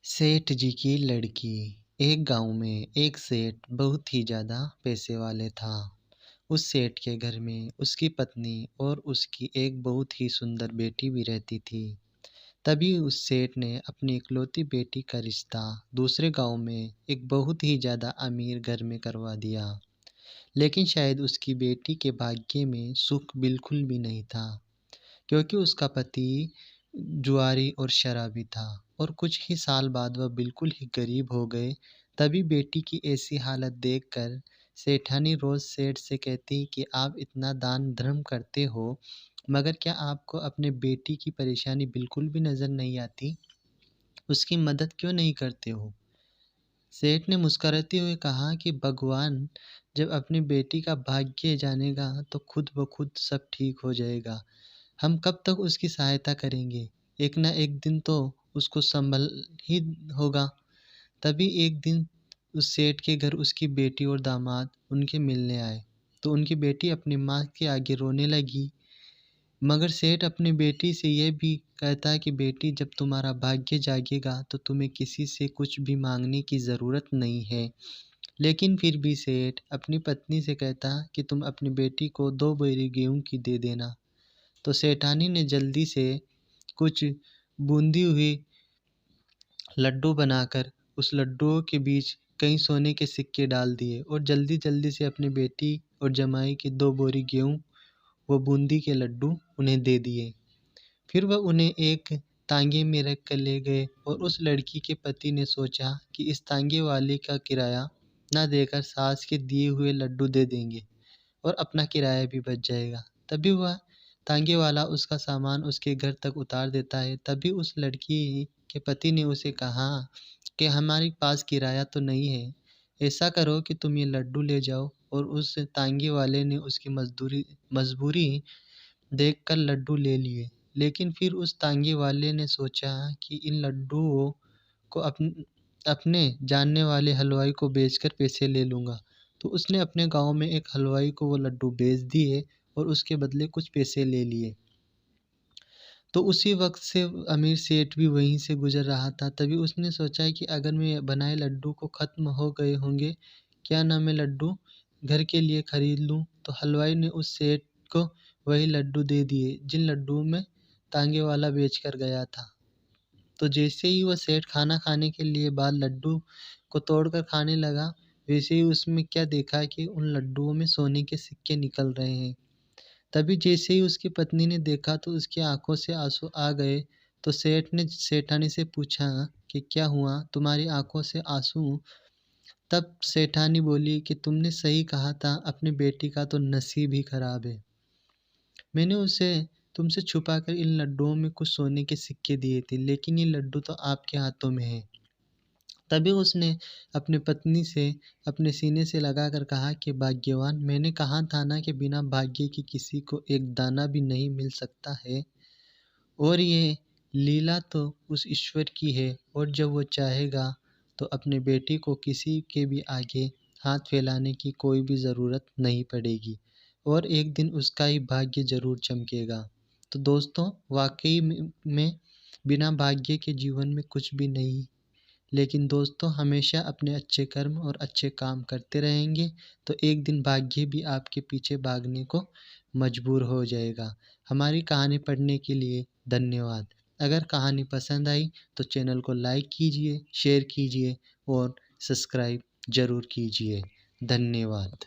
सेठ जी की लड़की। एक गांव में एक सेठ बहुत ही ज़्यादा पैसे वाले था। उस सेठ के घर में उसकी पत्नी और उसकी एक बहुत ही सुंदर बेटी भी रहती थी। तभी उस सेठ ने अपनी इकलौती बेटी का रिश्ता दूसरे गांव में एक बहुत ही ज़्यादा अमीर घर में करवा दिया। लेकिन शायद उसकी बेटी के भाग्य में सुख बिल्कुल भी नहीं था, क्योंकि उसका पति जुआरी और शराबी था और कुछ ही साल बाद वह बिल्कुल ही गरीब हो गए। तभी बेटी की ऐसी हालत देखकर सेठानी रोज़ सेठ से कहती कि आप इतना दान धर्म करते हो, मगर क्या आपको अपने बेटी की परेशानी बिल्कुल भी नज़र नहीं आती? उसकी मदद क्यों नहीं करते हो? सेठ ने मुस्कुराते हुए कहा कि भगवान जब अपनी बेटी का भाग्य जानेगा तो खुद ब खुद सब ठीक हो जाएगा। हम कब तक उसकी सहायता करेंगे? एक ना एक दिन तो उसको संभल ही होगा। तभी एक दिन उस सेठ के घर उसकी बेटी और दामाद उनके मिलने आए, तो उनकी बेटी अपनी माँ के आगे रोने लगी। मगर सेठ अपनी बेटी से यह भी कहता है कि बेटी जब तुम्हारा भाग्य जागेगा तो तुम्हें किसी से कुछ भी मांगने की ज़रूरत नहीं है। लेकिन फिर भी सेठ अपनी पत्नी से कहता कि तुम अपनी बेटी को 2 बोरी गेहूँ की दे देना। तो सेठानी ने जल्दी से कुछ बूंदी हुई लड्डू बनाकर उस लड्डुओं के बीच कई सोने के सिक्के डाल दिए और जल्दी-जल्दी से अपनी बेटी और जमाई की 2 बोरी गेहूँ व बूंदी के लड्डू उन्हें दे दिए। फिर वह उन्हें एक तांगे में रख कर ले गए और उस लड़की के पति ने सोचा कि इस तांगे वाले का किराया ना देकर सास के दिए हुए लड्डू दे देंगे और अपना किराया भी बच जाएगा। तभी वह तांगे वाला उसका सामान उसके घर तक उतार देता है। तभी उस लड़की के पति ने उसे कहा कि हमारे पास किराया तो नहीं है, ऐसा करो कि तुम ये लड्डू ले जाओ। और उस तांगे वाले ने उसकी मजबूरी देखकर लड्डू ले लिए। लेकिन फिर उस तांगे वाले ने सोचा कि इन लड्डुओं को अपने जानने वाले हलवाई को बेचकर पैसे ले लूँगा। तो उसने अपने गाँव में एक हलवाई को वो लड्डू बेच दिए और उसके बदले कुछ पैसे ले लिए। तो उसी वक़्त से अमीर सेठ भी वहीं से गुज़र रहा था। तभी उसने सोचा कि अगर मैं बनाए लड्डू को ख़त्म हो गए होंगे, क्या ना मैं लड्डू घर के लिए खरीद लूँ। तो हलवाई ने उस सेठ को वही लड्डू दे दिए जिन लड्डुओं में तांगे वाला बेच कर गया था। तो जैसे ही वह सेठ खाना खाने के लिए बाद लड्डू को तोड़कर खाने लगा, वैसे ही उसमें क्या देखा कि उन लड्डुओं में सोने के सिक्के निकल रहे हैं। तभी जैसे ही उसकी पत्नी ने देखा तो उसकी आँखों से आँसू आ गए। तो सेठ ने सेठानी से पूछा कि क्या हुआ? तुम्हारी आँखों से आँसू? तब सेठानी बोली कि तुमने सही कहा था, अपनी बेटी का तो नसीब ही खराब है। मैंने उसे तुमसे छुपाकर इन लड्डुओं में कुछ सोने के सिक्के दिए थे, लेकिन ये लड्डू तो आपके हाथों में है। तभी उसने अपनी पत्नी से अपने सीने से लगाकर कहा कि भाग्यवान, मैंने कहा था ना कि बिना भाग्य के किसी को एक दाना भी नहीं मिल सकता है। और ये लीला तो उस ईश्वर की है, और जब वो चाहेगा तो अपने बेटी को किसी के भी आगे हाथ फैलाने की कोई भी ज़रूरत नहीं पड़ेगी और एक दिन उसका ही भाग्य ज़रूर चमकेगा। तो दोस्तों, वाक़ई में बिना भाग्य के जीवन में कुछ भी नहीं। लेकिन दोस्तों, हमेशा अपने अच्छे कर्म और अच्छे काम करते रहेंगे तो एक दिन भाग्य भी आपके पीछे भागने को मजबूर हो जाएगा। हमारी कहानी पढ़ने के लिए धन्यवाद। अगर कहानी पसंद आई तो चैनल को लाइक कीजिए, शेयर कीजिए और सब्सक्राइब ज़रूर कीजिए। धन्यवाद।